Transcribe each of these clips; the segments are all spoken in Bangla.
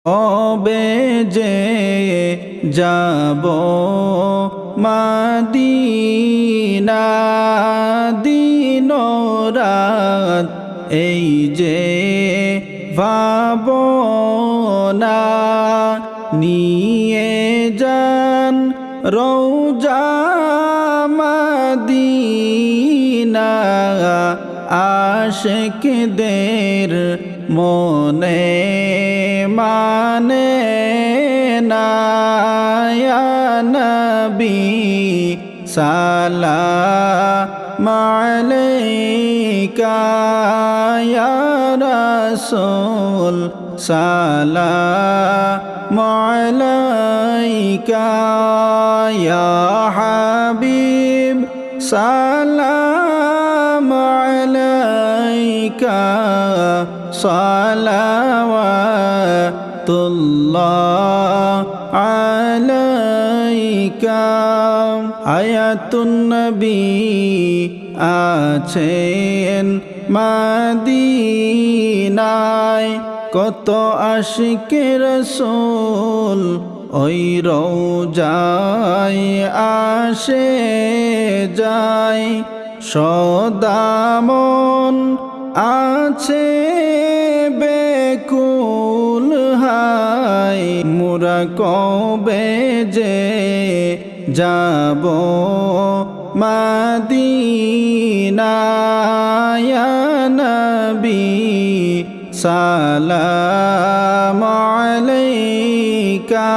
কবে যে যাব মাদিনা, দিন রাত এই যে ভাবনা, নিয়ে যান রওজা মদিনা, আশিকদের মনে মানে না। ইয়া নবী সালাম আলাইকা, ইয়া রাসূল সালাম আলাইকা, ইয়া হাবিব সালাম আলাইকা, সালাওয়াতুল্লাহ আলাইকা। হায়াতুন নবী আছেন মদিনায়, কত আশিক রাসূল ওই রওজায় আসে যায়। সদামন আছে বেকুল হায়, মোরা কবে যে যাব মদিনা। ইয়া নবী সালাম আলাইকা,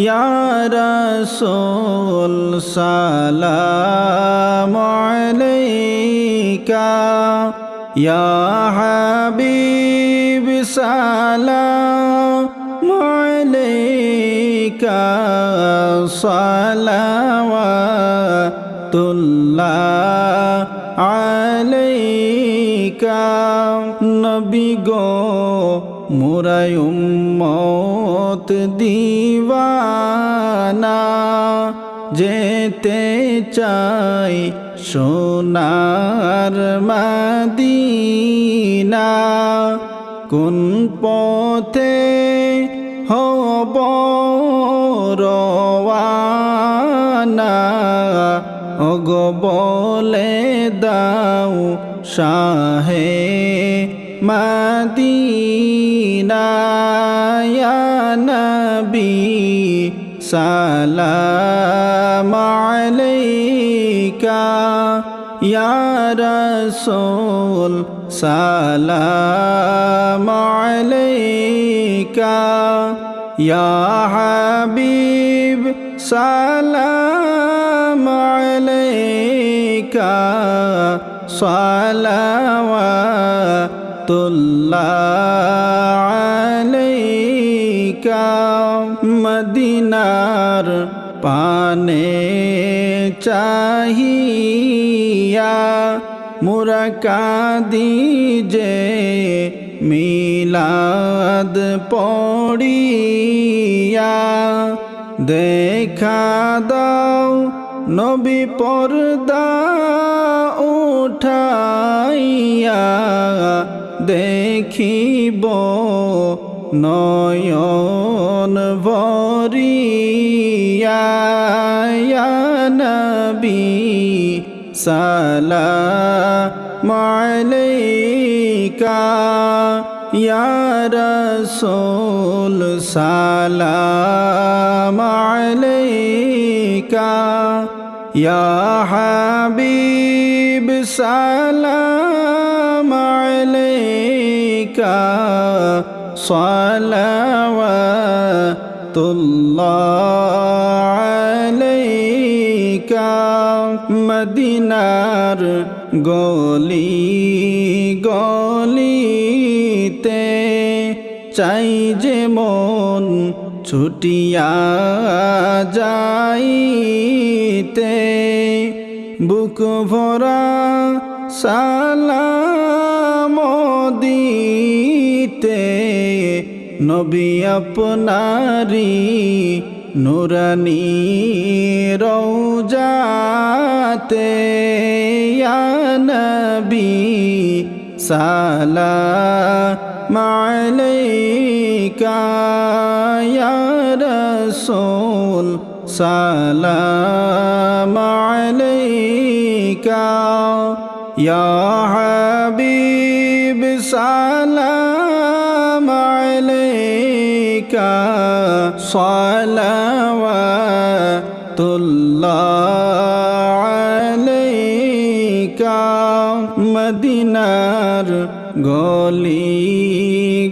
ইয়া রাসূল সালাম আলাইকা, ইয়া হাবিব সালাম আলাইকা, সালাওয়াতুল্লাহ আলাইকা। নবী গো মোরা উম্মত দিওয়ানা, যেতে চাই সোনার মদিনা। কোন পথে হব রওয়ানা, ওগো বলে দাও শাহে মদিনা। ইয়া নবী সালাম আলাইকা, ইয়া রাসূল সালাম আলাইকা, ইয়া হাবিব সালাম আলাইকা, সালাওয়াতুল্লাহ আলাইকা। মদিনার পানে চাহিয়া মোরা কাঁদি যে মিলাদ পড়িয়া। দেখা দাও নবী পর্দা উঠাইয়া, দেখিব নয়ন ভরিয়া। ইয়া নবী সালাম আলাইকা, ইয়া রাসূল সালাম আলাইকা, ইয়া হাবিব সালাম আলাইকা, সালাওয়াতুল্লাহ আলাইকা। মদিনার গলি গলিতে চাই যে মন ছুটিয়া যাইতে, বুক ভরা সালাম দিতে, নবী আপনারি নুরানি রওজাতে। ইয়া নবী সালাম মালাইকা ইয়া রাসূল সালাম আলাইকা ইয়া হাবিব সালাম আলাইকা সালাওয়াতুল্লাহ আলাইকা মদিনার গলি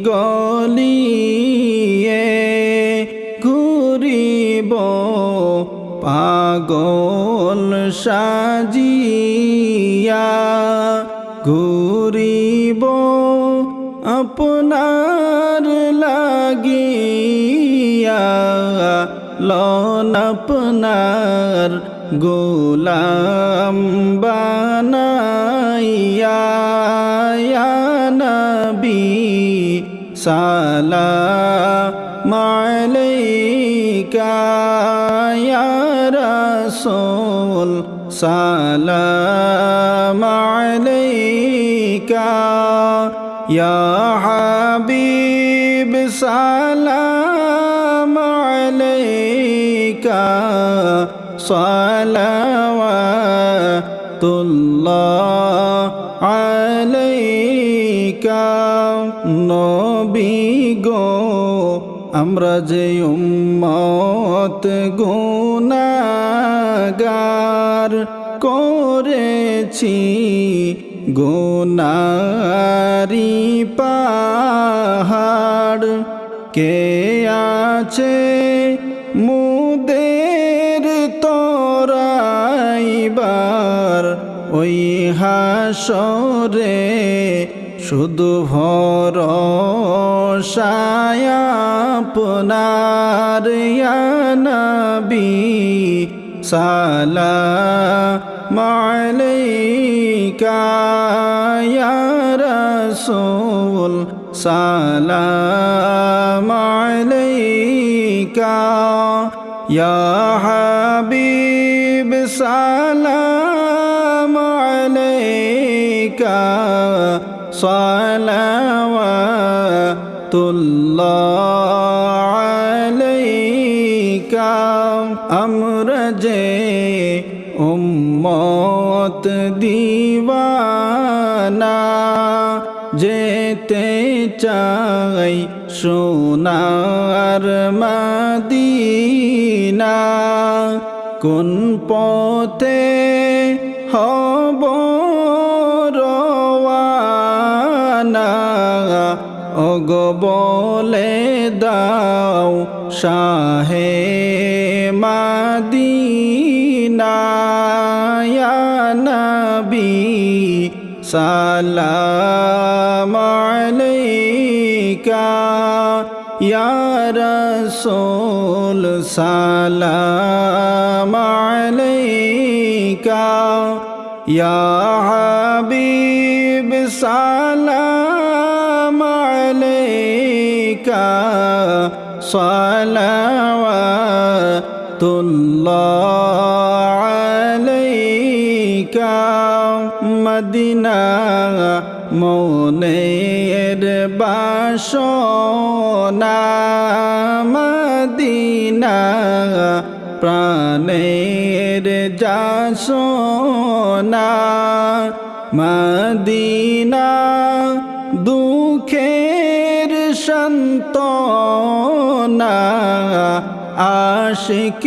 গলিয়ে ঘুরিব পাগল সাজিয়া ঘুরিব আপনার লাগিয়া লন আপনার গোলাম বানাইয়া ইয়া নবী সালাম আলাইকা ইয়া রাসূল সালাম আলাইকা ইয়া হাবিব সালাম আলাইকা সালাওয়াতুল্লাহ আলাইকা নবী গো আমরা যে উম্মত গুনাহগার করেছি গুনারি পাহাড় কে আছে মুদের তোরাইবার ওই হাসরে শুধু ভরসায় আপনার ইয়া নবী সালাম আলাইকা ইয়া রাসূল সালাম আলাইকা ইয়া হাবিব সালাম আলাইকা সালাওয়াতুল্লাহ আলাইকা আমরা যে উম্মত দিওয়ানা যেতে চাই সোনার মদিনা কোন পথে হব রওয়ানা ওগো বলে দাও শাহে মদিনা ইয়া নবী সালাম আলাইকা ইয়া রাসূল সালাম আলাইকা ইয়া হাবিব সালাম আলাইকা সালাওয়াতুল্লাহ আলাইকা মদিনা মনের বাসনা মদিনা প্রাণের যাসনা মদিনা দুঃখের সান্ত্বনা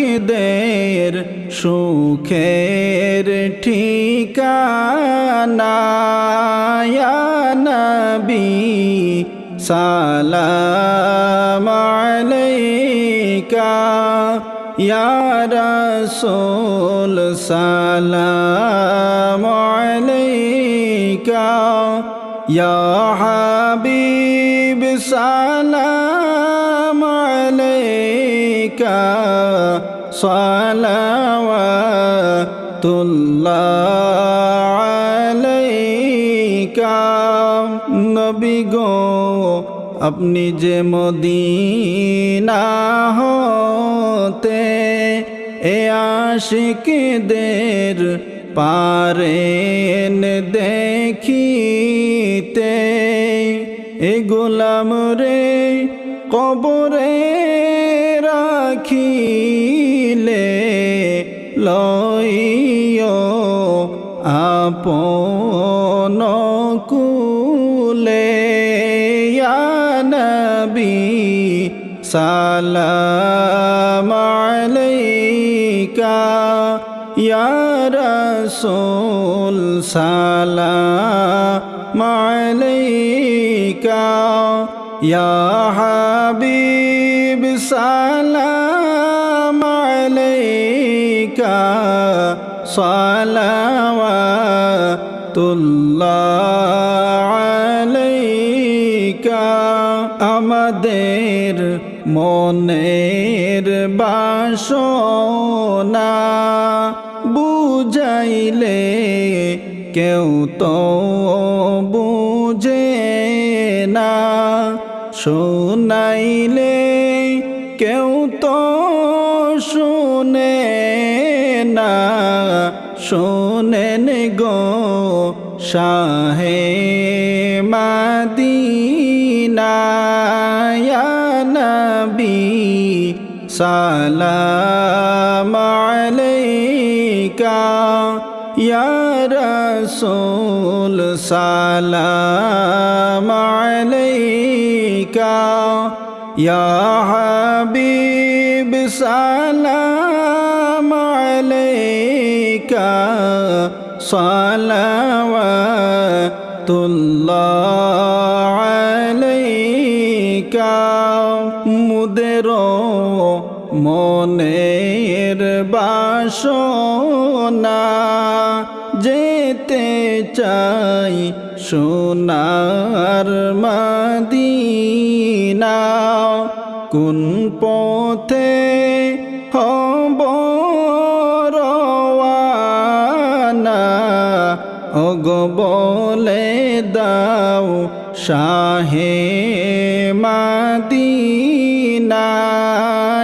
আশিকদের সুখের ঠিকানা ইয়া নবী সালাম আলাইকা ইয়া রাসূল সালাম আলাইকা ইয়া হাবিব সালাম আলাইকা সালাওয়াতুল্লাহ আলাইকা নবী গো আপনি যে মদিনা হতে এ আশিকদের পারেন দেখিতে এ গোলাম রে কবরে রাখিলে লইও আপন কুলে ইয়া নবী সালাম আলাইকা ইয়া রাসূল সালাম আলাইকা ইয়া হাবিব সালাম আলাইকা সালাওয়াতুল্লাহ আলাইকা আমাদের মনের বাসনা বুঝাইলে কেউ তো বুঝে না শোনাইলে কেউ তো শুনে না শোনেন গো শাহে মদিনা ইয়া নবী সালাম আলাইকা ইয়া রাসূল সালাম আলাইকা ইয়া হাবিব সালাম আলাইকা সালাওয়াতুল্লাহ আলাইকা মুদের মনের বাসনা যেতে চাই সোনার মদিনা কোন পথে হব রওয়ানা ওগো বলে দাও শাহে মদিনা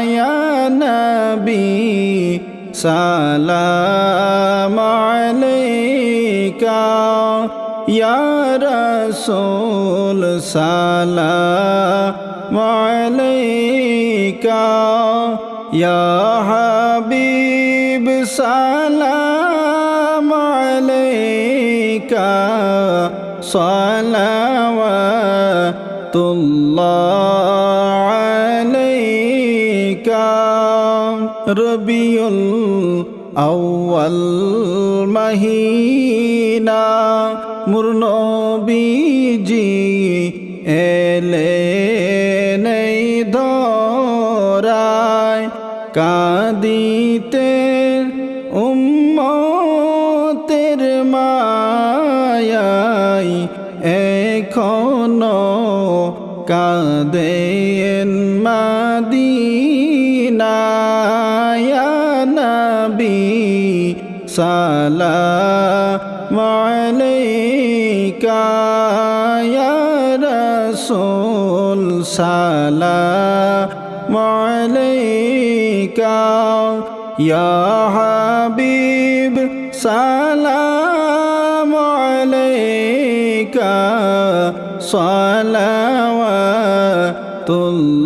ইয়া নবী সালাম আলাইকা ইয়া রাসূল সালাম আলাইকা ইয়া হাবিব সালাম আলাইকা সালাওয়াতুল্লাহ আলাইকা রবিউল আউয়াল মহিনা মোর নবীজি এলেন এই ধরায় কাঁদিতে উম্মতের মায়ায় এখনো কাঁদেন মদিনা ইয়া নবী সালাম আলাইকা ইয়া রাসূল সালাম আলাইকা ইয়া হাবিব সালাম আলাইকা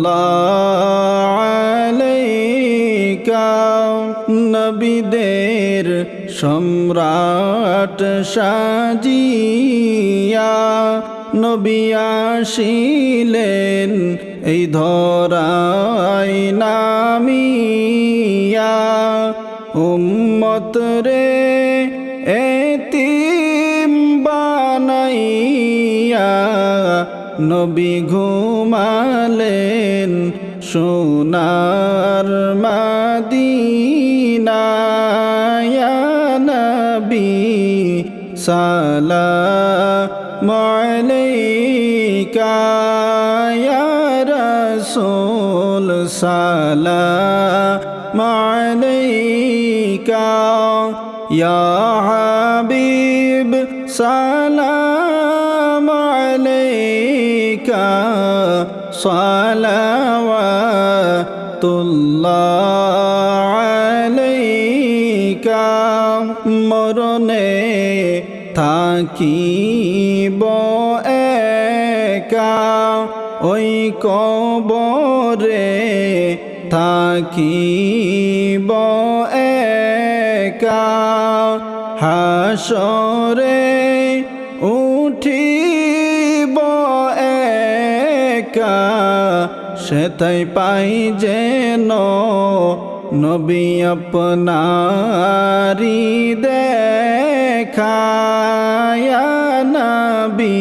সালাওয়াতুল্লাহ আলাইকা নবীদের সম্রাট সাজিয়া নবী আসিলেন এই ধরায় নামিয়া উম্মত রে এতিম বানাইয়া নবী ঘুমালেন সোনার মদিনা ইয়া নবী সালাম আলাইকা ইয়া রাসূল সালাম আলাইকা ইয়া হাবিব সালাম আলাইকা সালাওয়াতুল্লাহ আলাইকা মরণে থাকিব একা কবরে থাকিব একা, হাসরে উঠিব একা, সেটাই পাই যেন নবী আপনারি দেখা। ইয়া নবী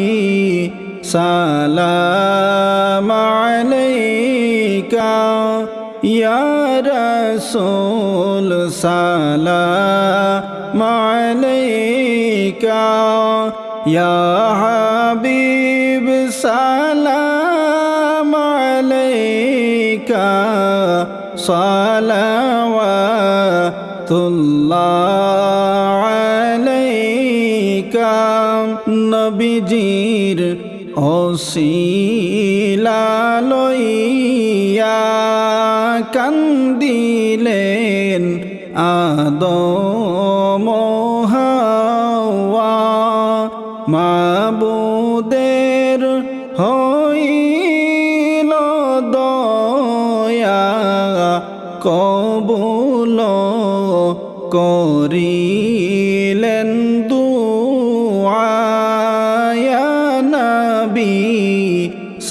সালাম আলাইকা, ইয়া রাসূল সালাম আলাইকা, ইয়া হাবিব সালাম আলাইকা, সালাওয়াতুল্লাহ আলাইকা। নবীজির ওসিলা লইয়া কান্দিলেন আদম হাওয়া, মাবুদের হইল দয়া, কবুল করিলেন দুআ। ইয়া নবী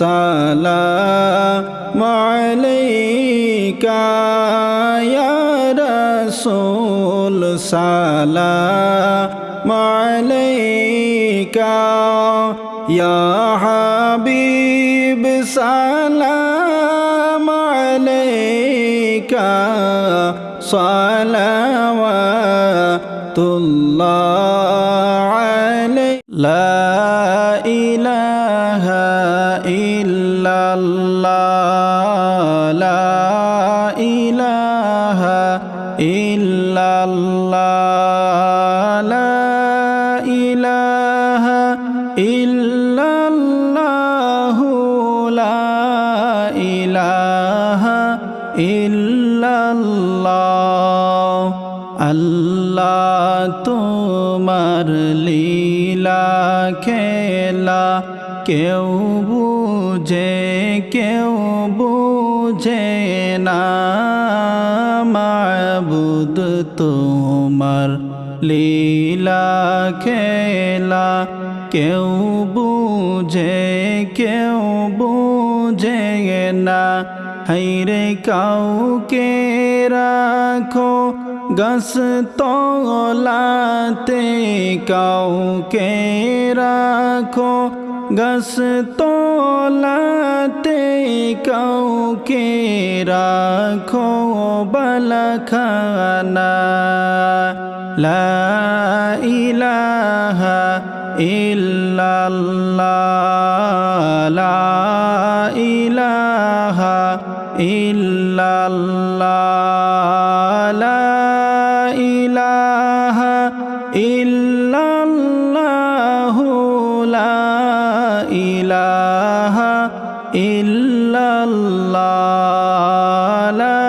সালাম আলাইকা, ইয়া রাসূল সালাম আলাইকা, ইয়া হাবিব সালাম আলাইকা, সালাওয়াতুল্লাহ আলাইকা। লা ইলাহা ইল্লাল্লাহ, লা ইলাহা ইল্লাল্লাহ, লা ইলাহা ইল্লাল্লাহ, লা ইলাহা ইল্লাল্লাহ। আল্লাহ তোমার লীলা খেলা কেউ বুঝে না, মাবুদ তোমার লীলা খেলা কেউ বুঝে না। হাইরে কাউকে রাখো গাছ তলাতে, কাউকে রাখো গাছ তলাতে, কাউকে রাখো বালাখানা। লা ইলাহা ইল্লাল্লাহ, লা ইলাহা ইল্লাল্লাহ, লা ইলাহা ইল্লাল্লাহ, লা ইলাহা ইল্লাল্লাহ, লা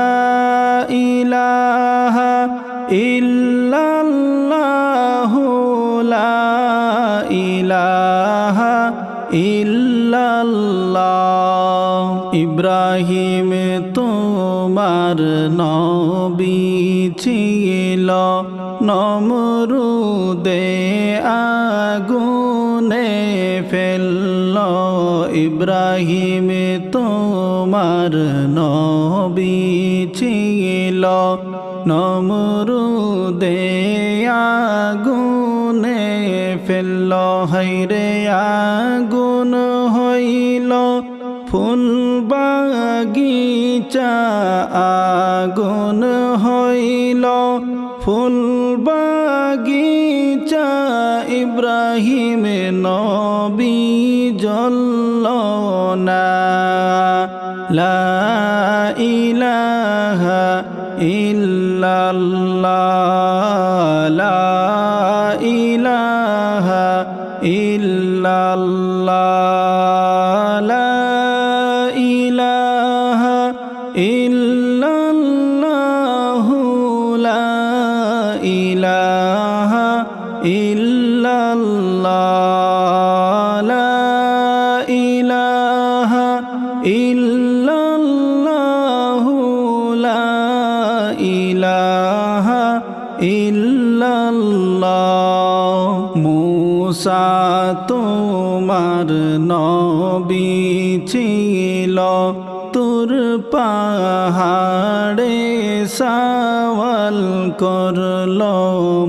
ইলাহা ইল্লাল্লাহ, লা ইলাহা ইল্লাল্লাহ। ইব্রাহিম তোমার নবী ছিল, নমরুদে আগুনে ফেলল। ইব্রাহিম তোমার নবী ছিল, নমরুদে আগুনে ফেলল। হাইরে আগুন হইল ফুল বাগিচা, আগুন হইল ফুল বাগিচা। ইব্রাহিম নবী জ্বলল না। লা ইলাহা ইল্লাল্লাহ, লা ইলাহা ইল্লাল্লাহ, লা ইলাহা ইল্লাল্লাহ, লা ইলাহা ইল্লাল্লাহ, লা ইলাহা মূসা তোমার নবী ছিল তুর পাহাড়ে সওয়াল করলো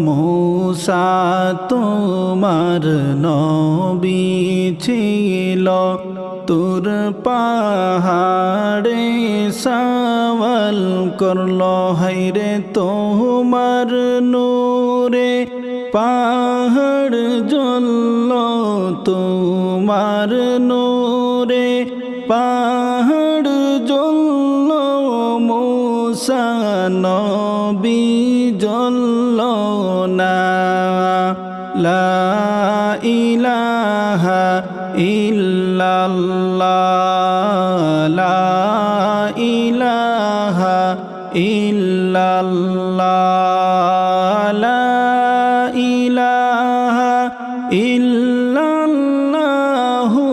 মূসা তোমার নবী ছিল তুর পাহাড়ে সওয়াল করলো হায়রে তোমার নূরে পাহাড় জ্বলল তোমার নূরে পাহাড় জ্বলল মূসা নবী জ্বলল না লা ইলাহা ইল্লাল্লাহ লা ইলাহা ইল্লাল্লাহ লা ইলাহা ইল্লাল্লাহু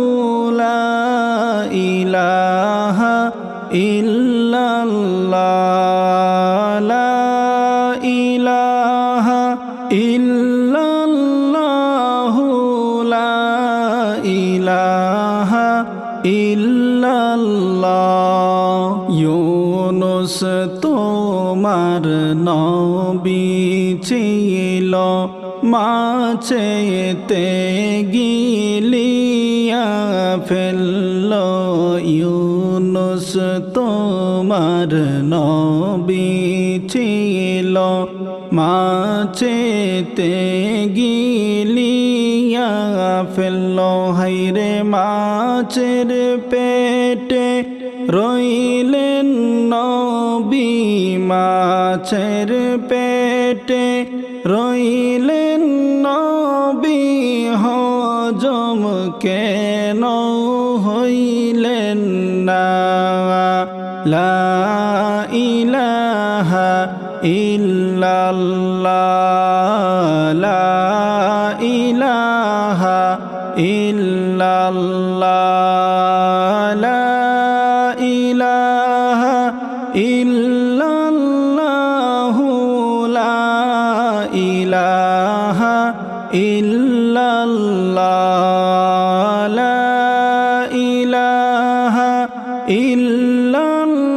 লা ইলাহা ইল্লাল্লাহ লা ইলাহা ইল্লাল্লাহু লা ইলাহা ইল্লাল্লাহ ইউনুস তোমার নবী ছিল মাছেতে গিলিয়া ফেলল ইউনুস তোমার নবী ছিল মাছেতে গিলিয়া ফেলল হায়রে মাছের পেটে রইলেন নবী মাছের পেটে রইলেন নবী হজম কেন হইলেন না লা ইলাহা ইল্লাল্লাহ লা ইলাহা ইল্লাল্লাহ লা ইলাহা ইল্লাল্লাহু লা ইলাহা ইল্লাল্লাহ লা ইলাহা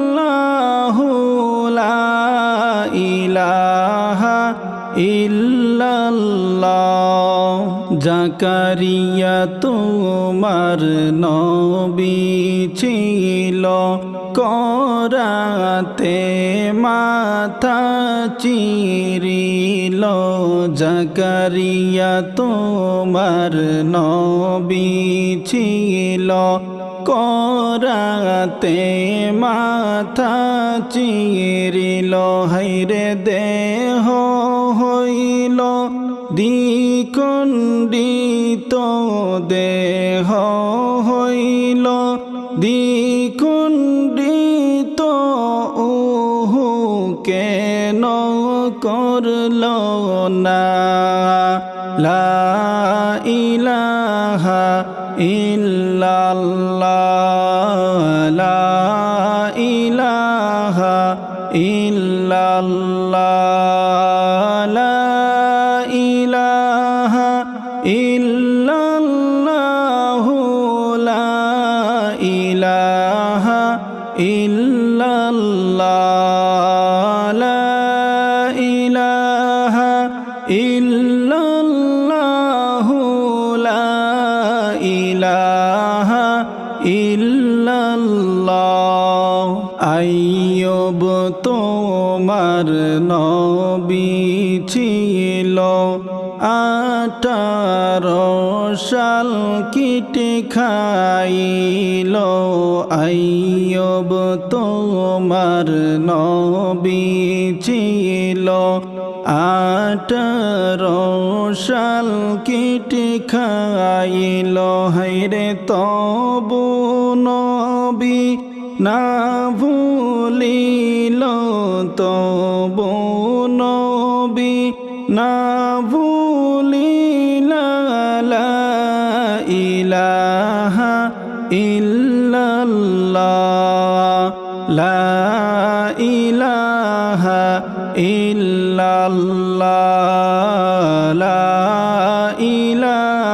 ইল্লাল্লাহু লা ইলাহা ইল্লাল্লাহ জাকারিয়া তোমার নবী ছিল করাতে মাথা চিরিল জাকারিয়া তোমার নবী ছিল করাতে মাথা চিরিল হায়রে দেহ হইল দ্বিখণ্ডিত দেহ হইল দ্বিখণ্ডিত ওহু কেন করল না লা ইলাহা ইল্লাল্লাহ লা ইলাহা ইল্লাল্লাহ লা ইলাহা ইল্লাল্লাহু লা ইলাহা ইল্লাল্লাহ লা ইলাহা ইল্লাল্লাহু লা ইলাহা ইল্লাল্লাহ আইয়ুব তোমার নবী ছিল 18 সাল কিটে খাইল আইয়ুব তোমার নবী ছিল 18 সাল কিটে খাইল হায়রে তবু নবী না ভুলিল তবু নবী না ভুলিল লা ইলাহা ইল্লাল্লাহ লা ইলাহা ইল্লাল্লাহ লা ইলাহা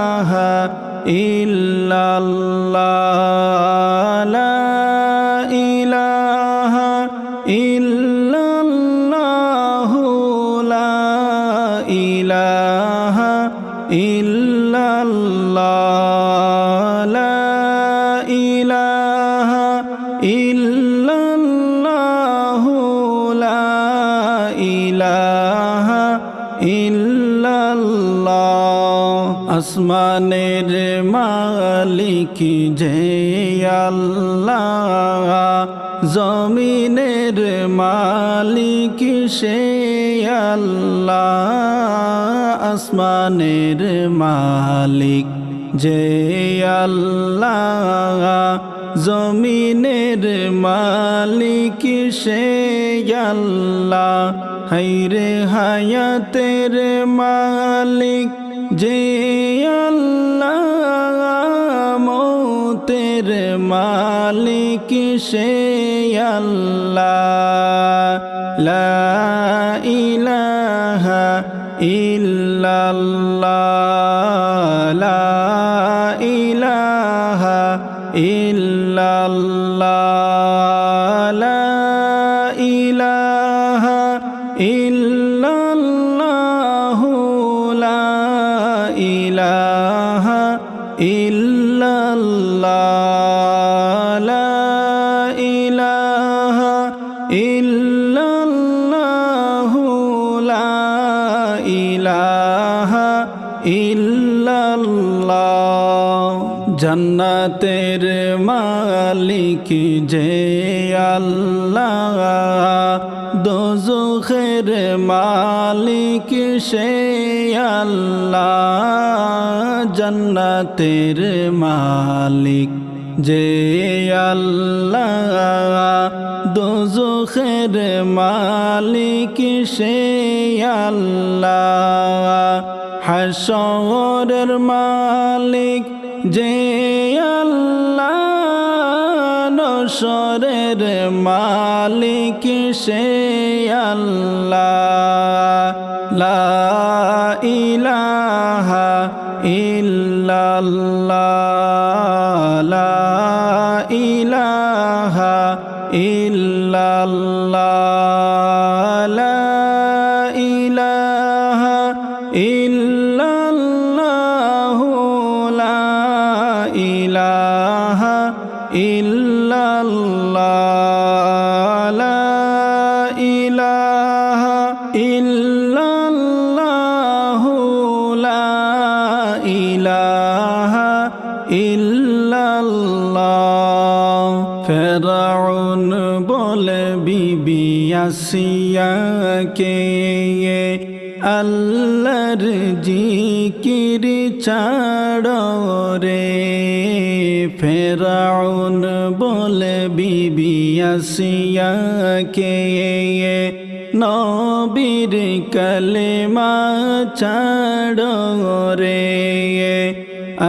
ইল্লাল্লাহু লা ইলাহা ইল্লাল্লাহ লা ইলাহা ইল্লাল্লাহু লা ইলাহা ইল্লাল্লাহ আসমানের মালিক যে আল্লাহ জমিনের মালিক সে আল্লাহ আসমানের মালিক যে আল্লাহ জমিনের মালিক সে আল্লাহ হায়রে হায়াতের মালিক যে আল্লাহ মৌতের মালিক সে আল্লাহ লা ইলাহা ইল্লাল্লাহ লা ইলাহা ইল্লাল্লাহ লা ইলাহা ইল্লাল্লাহু লা ইলাহা ইল্লাল্লাহ লা ইলাহা ইল্লাল্লাহু লা ইলাহা ইল্লাল্লাহ জান্নাতের মালিক যে আল্লাহ দোজখের মালিক সে আল্লাহ জান্নাতের মালিক যে আল্লাহ দোজখের মালিক সে আল্লাহ হাশরের মালিক যে আল্লাহ নশরের মালিক সে আল্লাহ লা ইলাহা ইল্লাল্লাহ লা ইলাহা ইল্লাল্লাহ লা ইলাহা ইল্লাল্লাহু লা ইলাহা ইল্লাল্লাহ লা ইলাহা ইল্লাল্লাহু লা ইলাহা ইল্লাল্লাহ ফেরাউন বলে বিবি আসিয়াকে আল্লাহর জিকির ছাড়ো রে ফেরাউন বলে বিবি আসিয়াকে নবীর কালেমা ছাড়ো রে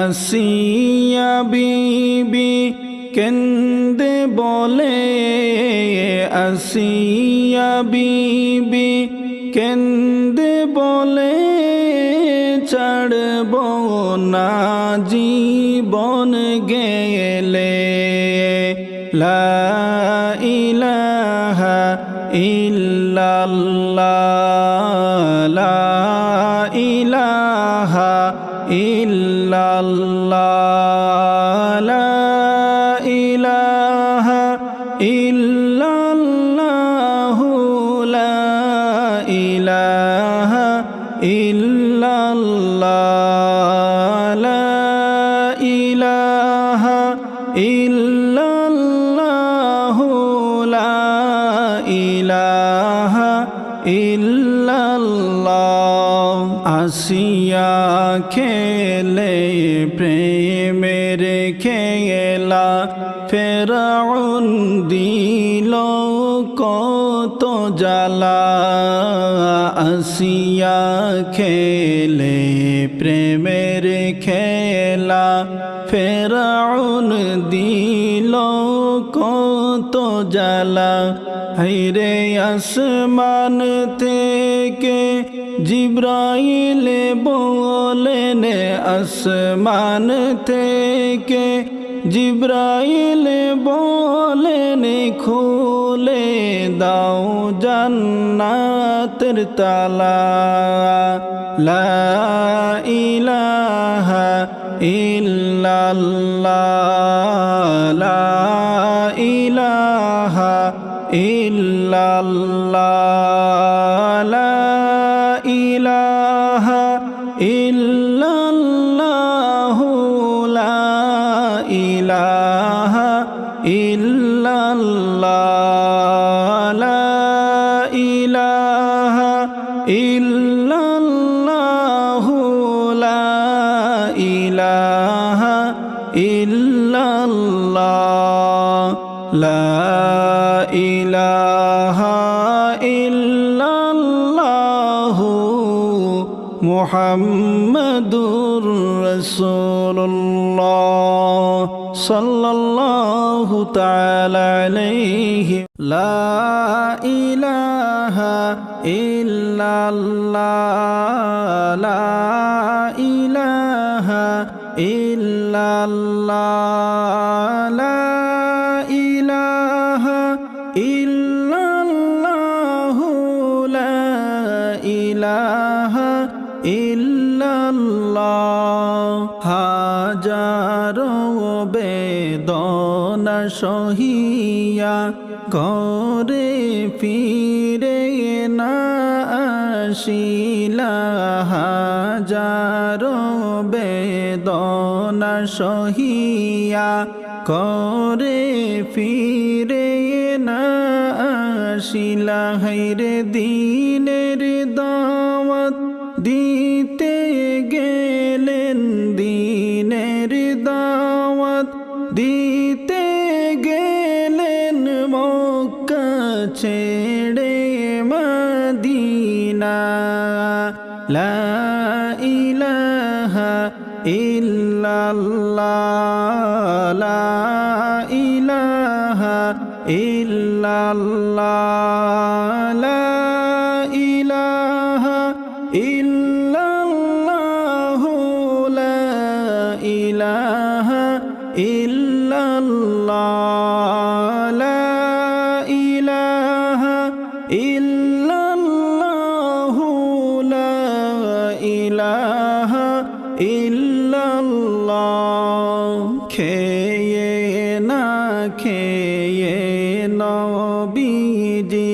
আসিয়া বিবি কেন্দে বলে আসিয়া বিবি কেন্দে বলে ছাড়ব না জীবন গেলে লা ইলাহা ইল্লাল্লাহ লা ইলাহা ইল্লাল্লাহ লা ইলাহা ইল্লাল্লাহু লা ইলাহা ইল্লাল্লাহ লা ইলাহা ইল্লাল্লাহু লা ইলাহা ইল্লাল্লাহ আসিয়া খেলে প্রেমের খেলা ফেরাউন দিল কত জ্বালা আসিয়া খেলে প্রেমের খেলা ফেরাউন দিল কত জ্বালা হায়রে আসমান থেকে জিব্রাইল বলেন আসমান থেকে জিব্রাইল বলেন খুলে দাও জান্নাতের তালা লা ইলাহা ইল্লাল্লাহ লা ইলাহা ইল্লাল্লাহ লা ইলাহা ইল্লাল্লাহ লা ইলাহা ইল্লাল্লাহ লা ইলাহা ইল্লাল্লাহ লা ইলাহা ইল্লাল্লাহ লা ইলাহা ইল্লাল্লাহ মুহাম্মাদুর রাসূলুল্লাহ সাল্লাল্লাহু তাআলা আলাইহি লা ইলাহা ইল্লাল্লাহ লা ইলাহা ইল্লাল্লাহ লা ইলাহা ইল্লাল্লাহ লা ইলাহা ইল্লাল্লাহ হাজারো বেদনা সহিয়া ঘরে ফিরে না আসিলা হাজারো বেদনা সহিয়া ঘরে ফিরে না আসিলা হায়রে দিনের দাওয়াত দিতে গেলেন দিনের দাওয়াত দিতে গেলেন মক্কা ছেড়ে মদিনা লা ইলাহা ইল্লাল্লাহ লা ইলাহা ইল্লাল্লাহ লা ইলাহা ইল্লাল্লাহ লা ইলাহা ইল্লাল্লাহ লা ইলাহা ইল্লাল্লাহ লা ইলাহা ইল্লাল্লাহ খেয়ে না খেয়ে নবীজি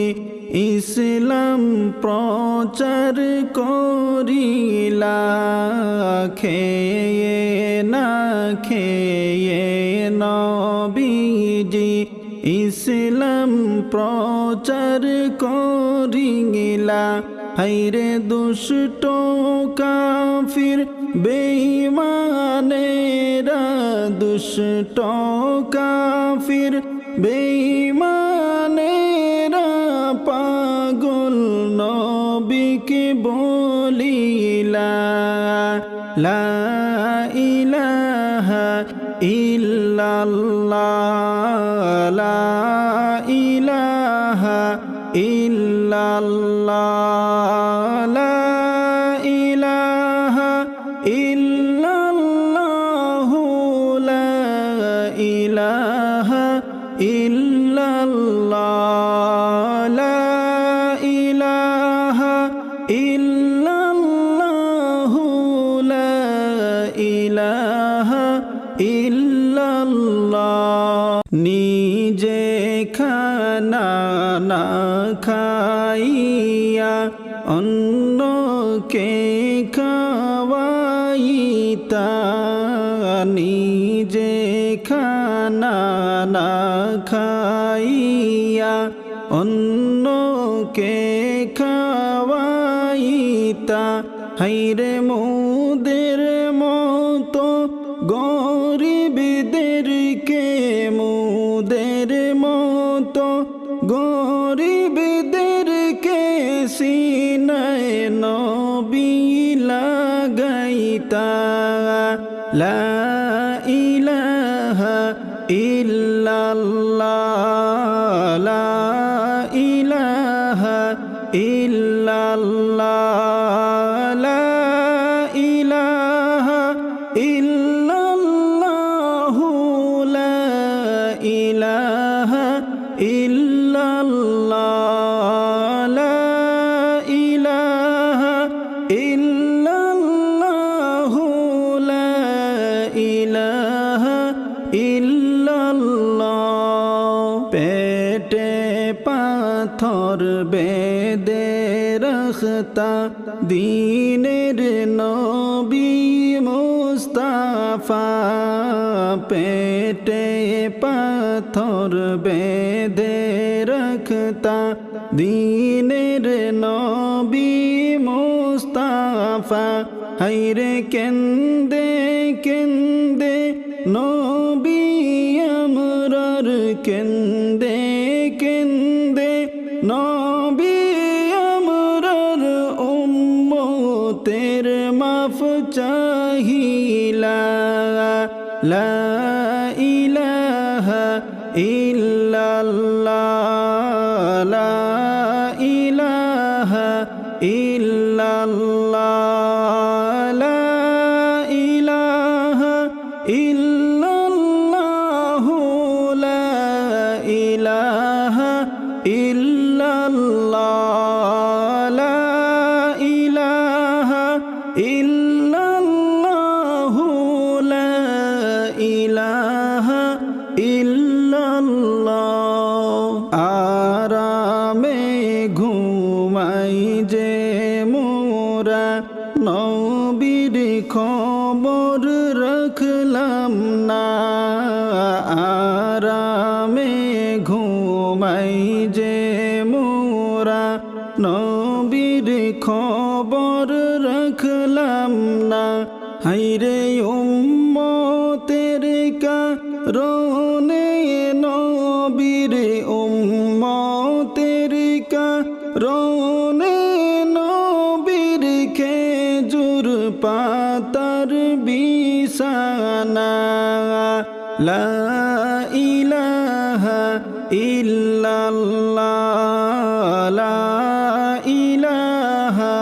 ইসলাম প্রচার করিলা খেয়ে না খেয়ে নবীজি ইসলাম প্রচার করিলা হায়রে দুষ্ট কাফির বেঈমানেরা দুষ্ট কাফির বেঈমানেরা পাগল নবীকে বলিলা লা ইলাহা ইল্লাল্লাহ লা ইলাহা ইল্লাল্লাহ লা ইলাহা ইল্লাল্লাহ লা ইলাহা ইল্লাল্লাহ লা ইলাহা ইল্লাল্লাহ লা ইলাহা ইল্লাল্লাহ নিজে খানা না খাইয়া অন্যকে খাওয়াইতা নিজে খানা না খাইয়া অন্যকে খাওয়াইতা হায়রে মোদের মতো গরিবদেরকে মোদের মতো গরিবদেরকে সিনায় নবী লাগাইতা লা ইলাহা ইল্লাল্লাহ লা ইলাহা ইল্লাল্লাহ লা ইলাহা ইল্লাল্লাহ ইল্লাল্লাহ লা ইলাহা ইল্লাল্লাহ লা ইলাহা ইল্লাল্লাহ পেটে পাথর বেঁধে রাখতা দীনের নবী মুস্তাফা পেটে পাথর বেঁধে রাখতা দীনের নবী মুস্তাফা হায়রে কেন্দে কেন্দে নবী আমরার কেন্দে কেন্দে নবী আমরার উম্মতের মাফ চাহিলা লা ইলাহা ইল্লাল্লাহ লা ইলাহা ইল্লাল্লাহ লা ইলাহা ইল্লাল্লাহ লা ইলাহা ইল্লাল্লাহ লা ইলাহা ইল্লাল্লাহ লা ইলাহা ইল্লাল্লাহ আরামে ঘুমাই যে মোরা নবীর খবর রাখলাম না আরামে ঘুমাই যে মোরা নবীর খবর রাখলাম না হায়রে উম্মতের কারণে নবীর উম্মতের কারণে নবীর খেজুর পাতার বিছানা লা ইলাহা ইল্লাল্লাহ লা ইলাহা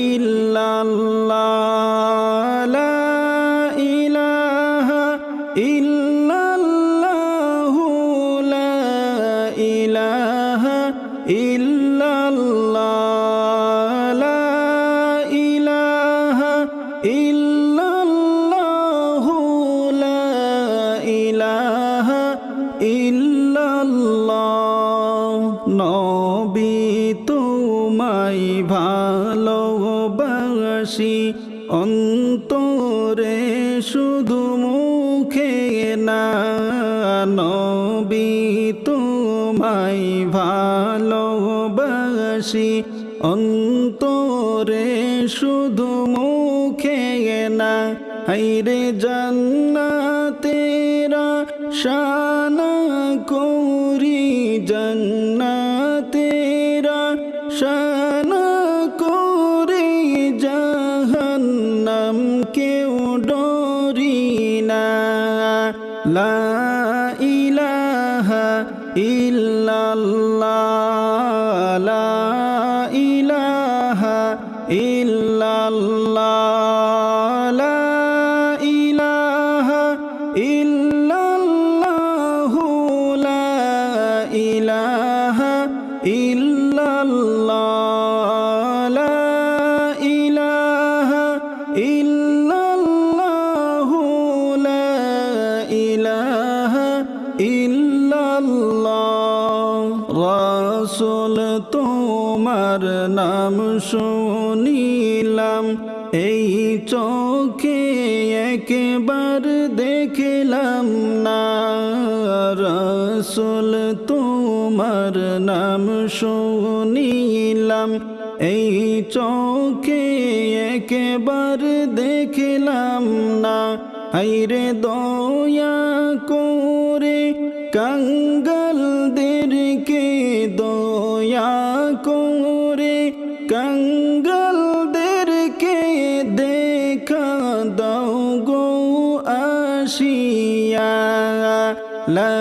ইল্লাল্লাহ লা ইলাহা ইল্লাল্লাহ লা ইলাহা ইল্লাল্লাহ লা ইলাহা ইল্লাল্লাহ লা ইলাহা ইল্লাল্লাহ নবী তোমায় ভালোবাসি অন্তরে শুধু মুখে না নবী তোমায় ভালোবাসি অন্তরে শুধু মুখে না হায়রে জান্নাতেরা শানা করি জান্নাতেরা শানা করি জাহান্নাম কেউ ডরি না লা ইলাহা ইল্লাল্লাহ লা ইলাহা ইল্লাল্লাহ লা ইলাহা ইল্লাল্লাহ লা ইলাহা ইল্লাল্লাহ লা ইলাহা ইল্লাল্লাহ লা ইলাহা ইল্লাল্লাহ রাসূল তোমার নাম শুনিলাম এই চোখে একবার দেখলাম না রাসূল তোমার নাম শুনিলাম এই চোখে একবার দেখলাম না হায়রে দয়া করে কাঙ্গালদেরকে দয়া করে কাঙ্গালদেরকে দেখা দাও গো আসিয়া লা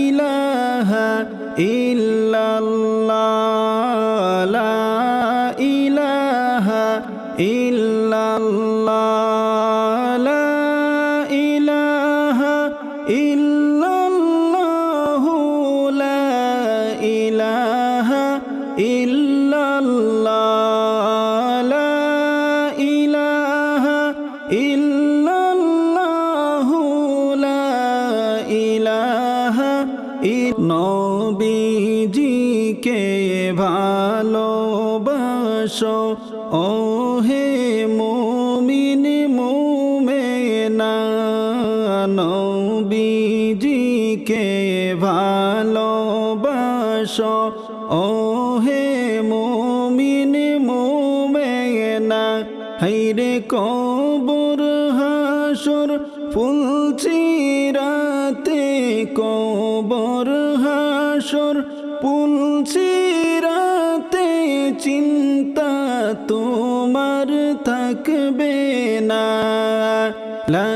ইলাহা ইল্লাল্লাহ লা ইলাহা ইল্লাল্লাহ লা ইলাহা ইল্লাল্লাহ ইলাহা ইল্লাল্লাহ লা ইলাহা ইল্লাল্লাহু লা ইলাহা নবীজিকে ভালোবাসো ওহে মুমিন মুমেনা নবীজিকে ভালোবাসো ওহে মুমিন মুমেনা হায়রে কবর হাসর ফুলচিরাতে কবর হাসর ফুলচিরাতে চিন্তা তোমার থাকবে না লা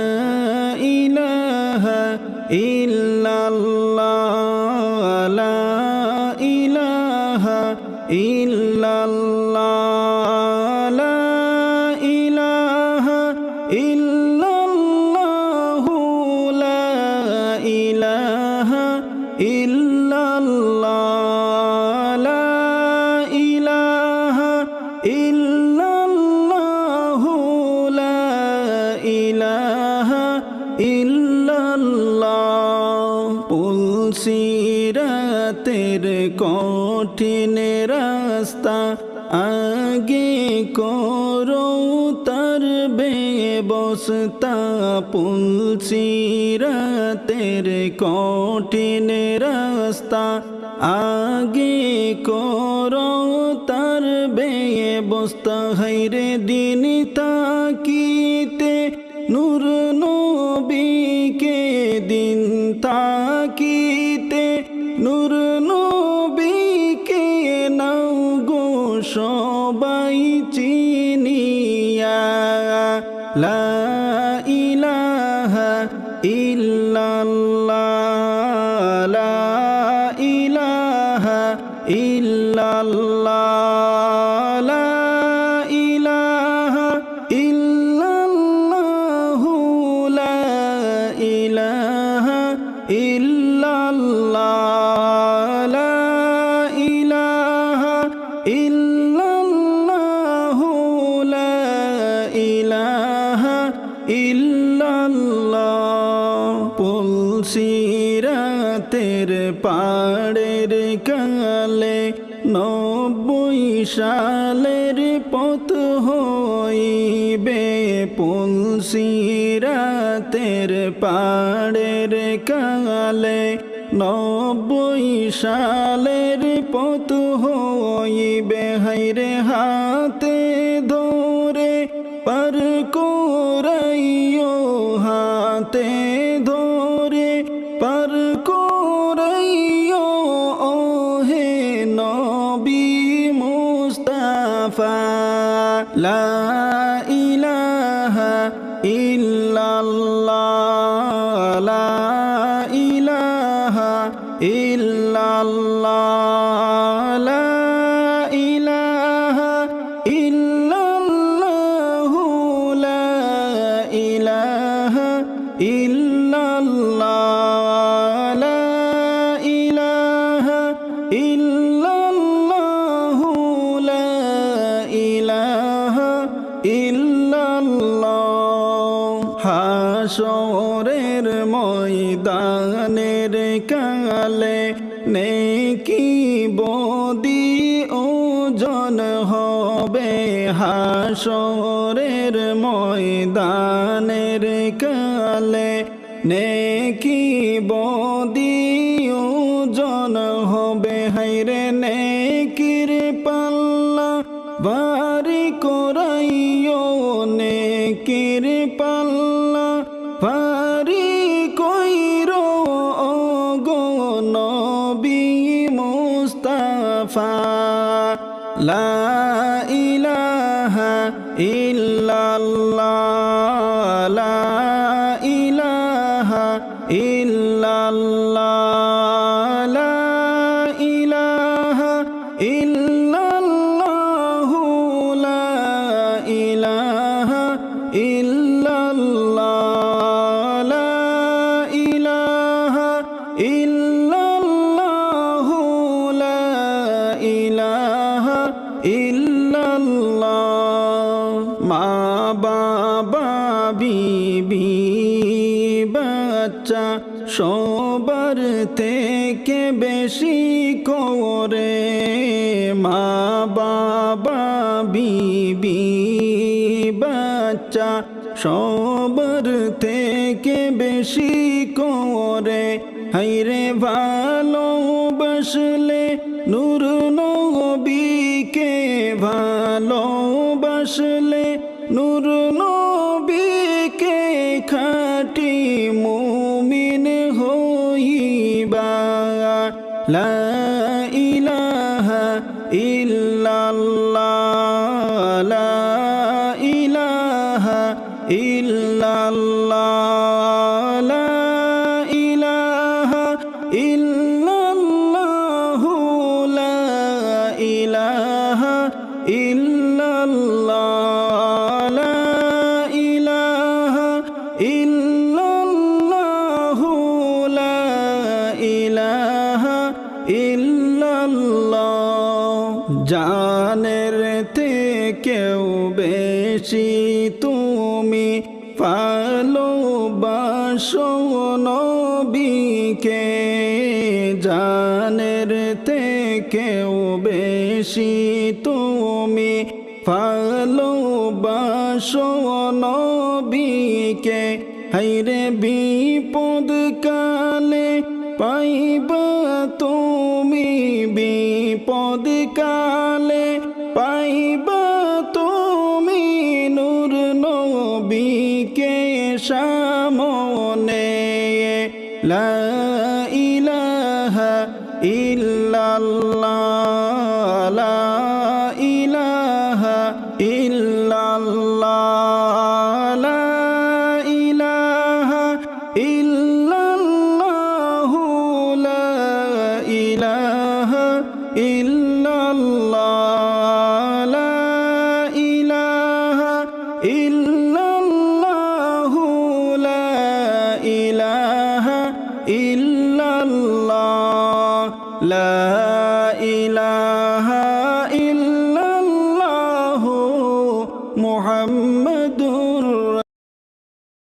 ইলাহা ইল্লাল্লাহ লা ইলাহা ইল্লাল্লাহ লা ইলাহা ইল্লাল্লাহু লা ইলাহা ইল্লাল্লাহ লা ইলাহা ইল্লাল্লাহু লা ইলাহা ইল্লাল্লাহ পুলসিরাতের কঠিন রাস্তা আগে করো তার ব্যবস্থা পুলসিরাতের কঠিন রাস্তা আগে করো তার ব্যবস্থা হায়রে দিন তাকিতে নূর নবীকে দিন তাকিতে নূর নবীকে নাও গো সবাই চিনিয়া লা ইলাহা ইল্লাল্লাহ লা ইলাহা ইল্লাল্লাহ লা ইলাহা ইল্লাল্লাহু লা ইলাহা ইল্লাল্লাহ লা ইলাহা ইল্লাল্লাহু লা ইলাহা ইল্লাল্লাহ পুলসিরাতের পাড়ের কালে 90 সালের পথ হইবে পুলসিরাতের পাড়ের কালে 90 সালের পথ হইবে হায়রে হাতে ধরে পার করাইও হাতে ধরে পার করাইও ওহে নবী মুস্তাফা লা ইলাহা ইল্লাল্লাহ লা ইলাহা ইল্লাল্লাহ লা ইলাহা ইল্লাল্লাহু লা ইলাহা ইল্লাল্লাহ লা ইলাহা ইল্লাল্লাহু লা ইলাহা ইল্লাল্লাহ হাসরের ময়দানের কালে নেকি বদি ওজন হবে হাসরের ময়দানের কালে নেকি বদি ওজন হবে হায়রে নেকির পাল্লা ভারী করাইও নেকির পাল্লা ভারী কইরো ওগো নবী মুস্তাফা লা ইলাহা ইল্লাল্লাহ লা ইলাহা ইল্লাল্লাহ লা ইলাহা ইল্লাল্লাহু লা ইলাহা ইল্লাল্লাহ লা ইলাহা ইল্লাল্লাহু লা সবার থেকে বেশি করে মা বাবা বিবি বাচ্চা সবার থেকে বেশি করে হায়রে ভালোবাসলে নূর নবীকে ভালোবাসলে নূর নবীকে খাঁটি মুমিন হইবা লা ইলাহা ইল্লাল্লাহ লা ইলাহা ইল্লাল্লাহ লা ইলাহা ইল্লাল্লাহ লা ইলাহা ইল্লাল্লাহ লা ইলাহা ইল্লাল্লাহ লা ইলাহা ইল্লাল্লাহ জানের থেকেও বেশি তুমি ভালোবাসো নবীকে জানের থেকেও বেশি তুমি ভালোবাসো নবীকে হায়রে বিপদ কালে পাইবা তুমি বিপদ কালে পাইবা তুমি নূর নবীকে সামনে লা ইলাহা ইল্লাল্লাহ লা ইলাহা ইল্লাল্লাহ লা ইলাহা ইল্লাল্লাহ লা ইলাহা ইল্লাল্লাহ লা ইলাহা ইল্লাল্লাহ লা ইলাহা ইল্লাল্লাহ লা